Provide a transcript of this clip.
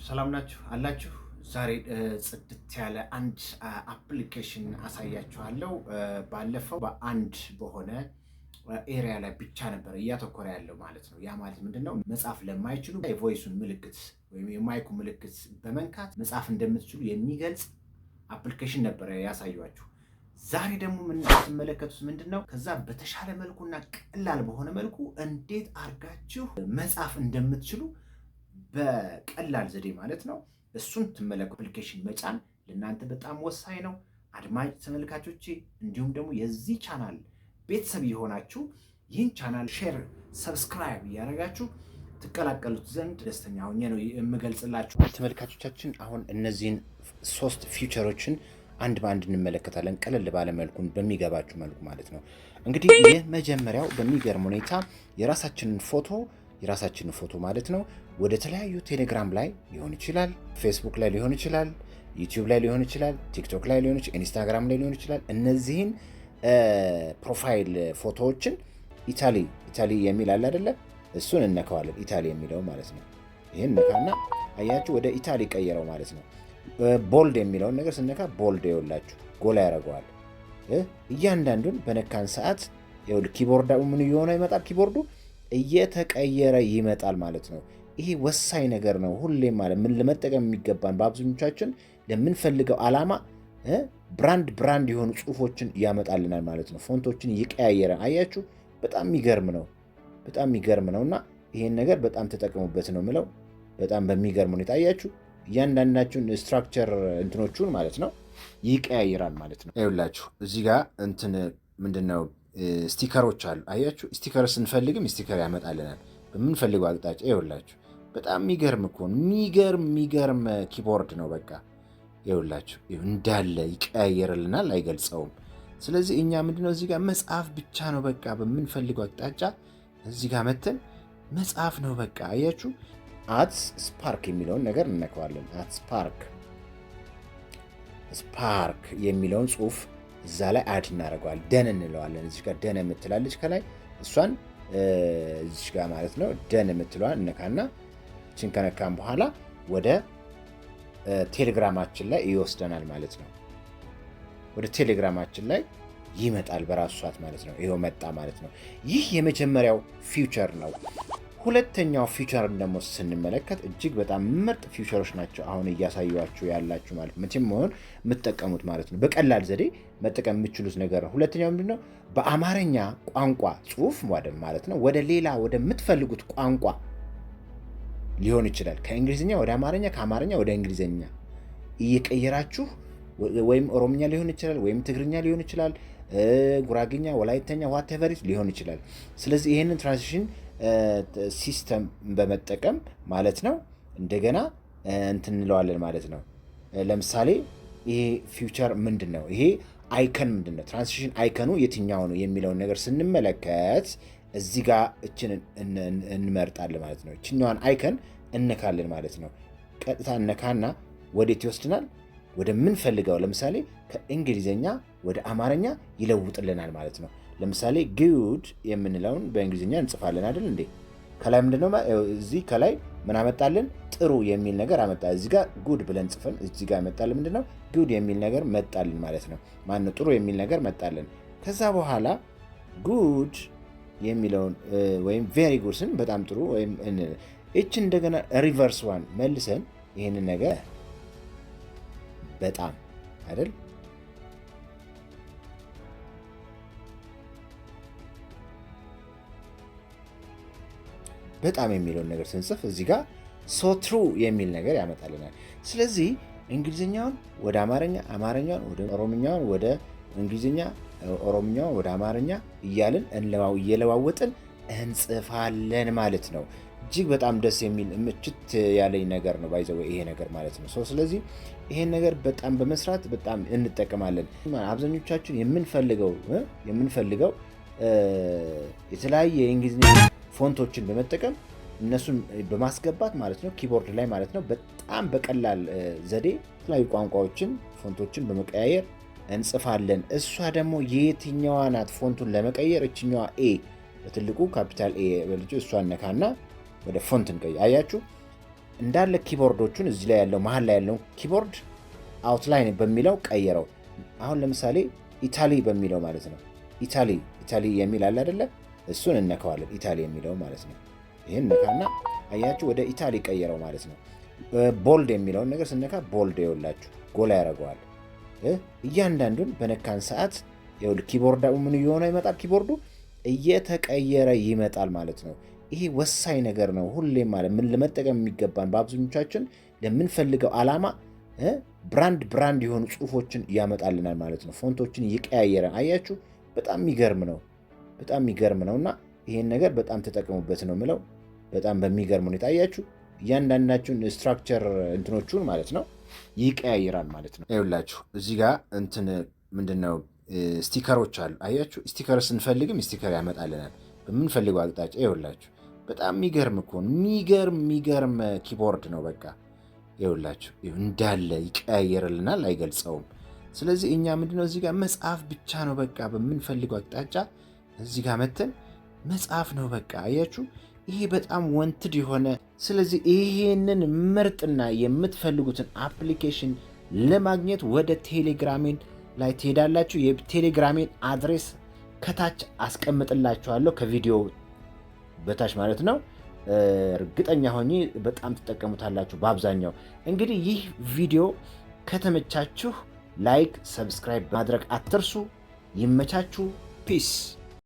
ሰላም ናችሁ አላችሁ። ዛሬ ጽድት ያለ አንድ አፕሊኬሽን አሳያችኋለሁ። ባለፈው በአንድ በሆነ ኤሪያ ላይ ብቻ ነበር እያተኮረ ያለው ማለት ነው። ያ ማለት ምንድነው? መጻፍ ለማይችሉ የቮይሱን ምልክት ወይም የማይኩ ምልክት በመንካት መጻፍ እንደምትችሉ የሚገልጽ አፕሊኬሽን ነበር ያሳያችሁ። ዛሬ ደግሞ የምትመለከቱት ምንድነው? ከዛ በተሻለ መልኩና ቀላል በሆነ መልኩ እንዴት አድርጋችሁ መጻፍ እንደምትችሉ በቀላል ዘዴ ማለት ነው። እሱን ትመለከቱ። አፕሊኬሽን መጫን ለእናንተ በጣም ወሳኝ ነው። አድማጭ ተመልካቾቼ፣ እንዲሁም ደግሞ የዚህ ቻናል ቤተሰብ የሆናችሁ ይህን ቻናል ሼር፣ ሰብስክራይብ እያደረጋችሁ ትቀላቀሉት ዘንድ ደስተኛ ሆኜ ነው የምገልጽላችሁ። ተመልካቾቻችን አሁን እነዚህን 3 ፊቸሮችን አንድ በአንድ እንመለከታለን፣ ቀለል ባለ መልኩ በሚገባችሁ መልኩ ማለት ነው። እንግዲህ ይህ መጀመሪያው በሚገርም ሁኔታ የራሳችንን ፎቶ ማለት ነው ወደ ተለያዩ ቴሌግራም ላይ ሊሆን ይችላል፣ ፌስቡክ ላይ ሊሆን ይችላል፣ ዩቲዩብ ላይ ሊሆን ይችላል፣ ቲክቶክ ላይ ሊሆን ይችላል፣ ኢንስታግራም ላይ ሊሆን ይችላል። እነዚህን ፕሮፋይል ፎቶዎችን ኢታሊ የሚል አለ አይደለ? እሱን እነካዋለን። ኢታሊ የሚለው ማለት ነው። ይህን ነካና አያችሁ ወደ ኢታሊ ቀየረው ማለት ነው። ቦልድ የሚለውን ነገር ስነካ ቦልድ ይወላችሁ ጎላ ያደርገዋል። እያንዳንዱን በነካን ሰዓት ኪቦርድ ምን እየሆነ ይመጣል? ኪቦርዱ እየተቀየረ ይመጣል ማለት ነው። ይሄ ወሳኝ ነገር ነው። ሁሌም ማለት ምን ለመጠቀም የሚገባን በአብዛኞቻችን ለምንፈልገው ዓላማ ብራንድ የሆኑ ጽሁፎችን ያመጣልናል ማለት ነው። ፎንቶችን እየቀያየረ አያችሁ፣ በጣም የሚገርም ነውና ይሄን ነገር በጣም ተጠቀሙበት ነው የምለው። በጣም በሚገርም ሁኔታ አያችሁ እያንዳንዳችሁን ስትራክቸር እንትኖቹን ማለት ነው ይቀያይራል ማለት ነው። ይኸውላችሁ እዚህ ጋር ምንድነው ስቲከሮች አሉ። አያችሁ ስቲከር ስንፈልግም ስቲከር ያመጣልናል በምንፈልገው አቅጣጫ። ይኸውላችሁ በጣም የሚገርም እኮ የሚገርም ኪቦርድ ነው። በቃ ይኸውላችሁ እንዳለ ይቀያየርልናል፣ አይገልጸውም። ስለዚህ እኛ ምንድነው እዚህ ጋር መጻፍ ብቻ ነው በቃ በምንፈልገው አቅጣጫ እዚህ ጋር መተን መጻፍ ነው በቃ። አያችሁ ስፓርክ የሚለውን ነገር እንነካዋለን። ስፓርክ የሚለውን ጽሁፍ እዛ ላይ አድ እናደርገዋል። ደን እንለዋለን። እዚህ ጋር ደን የምትላለች ከላይ እሷን እዚህ ጋር ማለት ነው ደን የምትለዋን እነካና እችን ከነካም በኋላ ወደ ቴሌግራማችን ላይ ይወስደናል ማለት ነው። ወደ ቴሌግራማችን ላይ ይመጣል በራሱ ሰዓት ማለት ነው። ይሄው መጣ ማለት ነው። ይህ የመጀመሪያው ፊውቸር ነው። ሁለተኛው ፊውቸርን ደግሞ ስንመለከት እጅግ በጣም ምርጥ ፊውቸሮች ናቸው አሁን እያሳዩዋችሁ ያላችሁ ማለት ነው። መቼም መሆን የምትጠቀሙት ማለት ነው። በቀላል ዘዴ መጠቀም የምትችሉት ነገር ነው። ሁለተኛው ምንድነው? በአማርኛ ቋንቋ ጽሁፍ ማለት ነው ወደ ሌላ ወደምትፈልጉት ቋንቋ ሊሆን ይችላል። ከእንግሊዝኛ ወደ አማርኛ፣ ከአማርኛ ወደ እንግሊዝኛ እየቀየራችሁ ወይም ኦሮምኛ ሊሆን ይችላል፣ ወይም ትግርኛ ሊሆን ይችላል፣ ጉራግኛ፣ ወላይተኛ ዋቴቨር ሊሆን ይችላል። ስለዚህ ይህንን ትራንዚሽን ሲስተም በመጠቀም ማለት ነው እንደገና እንትን እንለዋለን ማለት ነው። ለምሳሌ ይሄ ፊውቸር ምንድን ነው? ይሄ አይከን ምንድን ነው? ትራንዚሽን አይከኑ የትኛው ነው የሚለውን ነገር ስንመለከት እዚህ ጋር እችን እንመርጣለን ማለት ነው። እችኛዋን አይከን እነካለን ማለት ነው። ቀጥታ እነካና ወዴት ይወስድናል? ወደምንፈልገው ለምሳሌ ከእንግሊዝኛ ወደ አማርኛ ይለውጥልናል ማለት ነው። ለምሳሌ ጉድ የምንለውን በእንግሊዝኛ እንጽፋለን አይደል እንዴ? ከላይ ምንድነው እዚህ ከላይ ምን አመጣልን? ጥሩ የሚል ነገር አመጣ። እዚህ ጋር ጉድ ብለን ጽፈን እዚህ ጋር መጣልን ምንድነው? ጉድ የሚል ነገር መጣልን ማለት ነው። ማነው ጥሩ የሚል ነገር መጣልን። ከዛ በኋላ ጉድ የሚለውን ወይም ቬሪ ጉድ ስን በጣም ጥሩ ወይም እችን እንደገና ሪቨርስ ዋን መልሰን ይሄንን ነገር በጣም አይደል በጣም የሚለውን ነገር ስንጽፍ እዚህ ጋር ሶ ትሩ የሚል ነገር ያመጣልናል። ስለዚህ እንግሊዝኛውን ወደ አማርኛ፣ አማርኛውን ወደ ኦሮምኛውን ወደ እንግሊዝኛ፣ ኦሮምኛውን ወደ አማርኛ እያልን እየለዋወጥን እንጽፋለን ማለት ነው። እጅግ በጣም ደስ የሚል ምችት ያለኝ ነገር ነው ባይዘው ይሄ ነገር ማለት ነው። ስለዚህ ይሄን ነገር በጣም በመስራት በጣም እንጠቀማለን። አብዛኞቻችን የምንፈልገው የተለያየ የእንግሊዝኛ ፎንቶችን በመጠቀም እነሱን በማስገባት ማለት ነው ኪቦርድ ላይ ማለት ነው በጣም በቀላል ዘዴ የተለያዩ ቋንቋዎችን ፎንቶችን በመቀያየር እንጽፋለን። እሷ ደግሞ የትኛዋ ናት ፎንቱን ለመቀየር? እችኛዋ ኤ በትልቁ ካፒታል ኤ በልጁ እሷን ነካና ወደ ፎንት እንቀይር። አያችሁ እንዳለ ኪቦርዶቹን እዚህ ላይ ያለው መሀል ላይ ያለውን ኪቦርድ አውትላይን በሚለው ቀየረው። አሁን ለምሳሌ ኢታሊ በሚለው ማለት ነው። ኢታሊ የሚል አለ አይደለ? እሱን እነካዋለን። ኢታሊ የሚለው ማለት ነው። ይህን ነካና አያችሁ ወደ ኢታሊ ቀየረው ማለት ነው። ቦልድ የሚለውን ነገር ስነካ ቦልድ ይኸውላችሁ ጎላ ያደርገዋል። እያንዳንዱን በነካን ሰዓት ኪቦርድ ምን እየሆነ ይመጣል? ኪቦርዱ እየተቀየረ ይመጣል ማለት ነው። ይሄ ወሳኝ ነገር ነው። ሁሌም ማለት ምን ለመጠቀም የሚገባን በአብዛኞቻችን ለምንፈልገው ዓላማ ብራንድ የሆኑ ጽሁፎችን ያመጣልናል ማለት ነው። ፎንቶችን እየቀያየረ አያችሁ፣ በጣም የሚገርም ነው እና ይሄን ነገር በጣም ተጠቀሙበት ነው የምለው። በጣም በሚገርም ሁኔታ አያችሁ እያንዳንዳችሁን ስትራክቸር እንትኖቹን ማለት ነው ይቀያይራል ማለት ነው። ይኸውላችሁ እዚህ ጋር እንትን ምንድነው ስቲከሮች አሉ። አያችሁ ስቲከር ስንፈልግም ስቲከር ያመጣልናል በምንፈልገው አቅጣጫ። ይኸውላችሁ በጣም የሚገርም እኮ የሚገርም ኪቦርድ ነው። በቃ ይኸውላችሁ እንዳለ ይቀያየርልናል፣ አይገልጸውም። ስለዚህ እኛ ምንድነው እዚህ ጋር መጽሐፍ ብቻ ነው በቃ በምንፈልገው አቅጣጫ እዚህ ጋር መተን መጽሐፍ ነው በቃ። አያችሁ ይሄ በጣም ወንትድ የሆነ ስለዚህ ይሄንን ምርጥና የምትፈልጉትን አፕሊኬሽን ለማግኘት ወደ ቴሌግራሜን ላይ ትሄዳላችሁ። የቴሌግራሜን አድሬስ ከታች አስቀምጥላችኋለሁ ከቪዲዮ በታች ማለት ነው። እርግጠኛ ሆኜ በጣም ትጠቀሙታላችሁ በአብዛኛው። እንግዲህ ይህ ቪዲዮ ከተመቻችሁ ላይክ፣ ሰብስክራይብ ማድረግ አትርሱ። ይመቻችሁ። ፒስ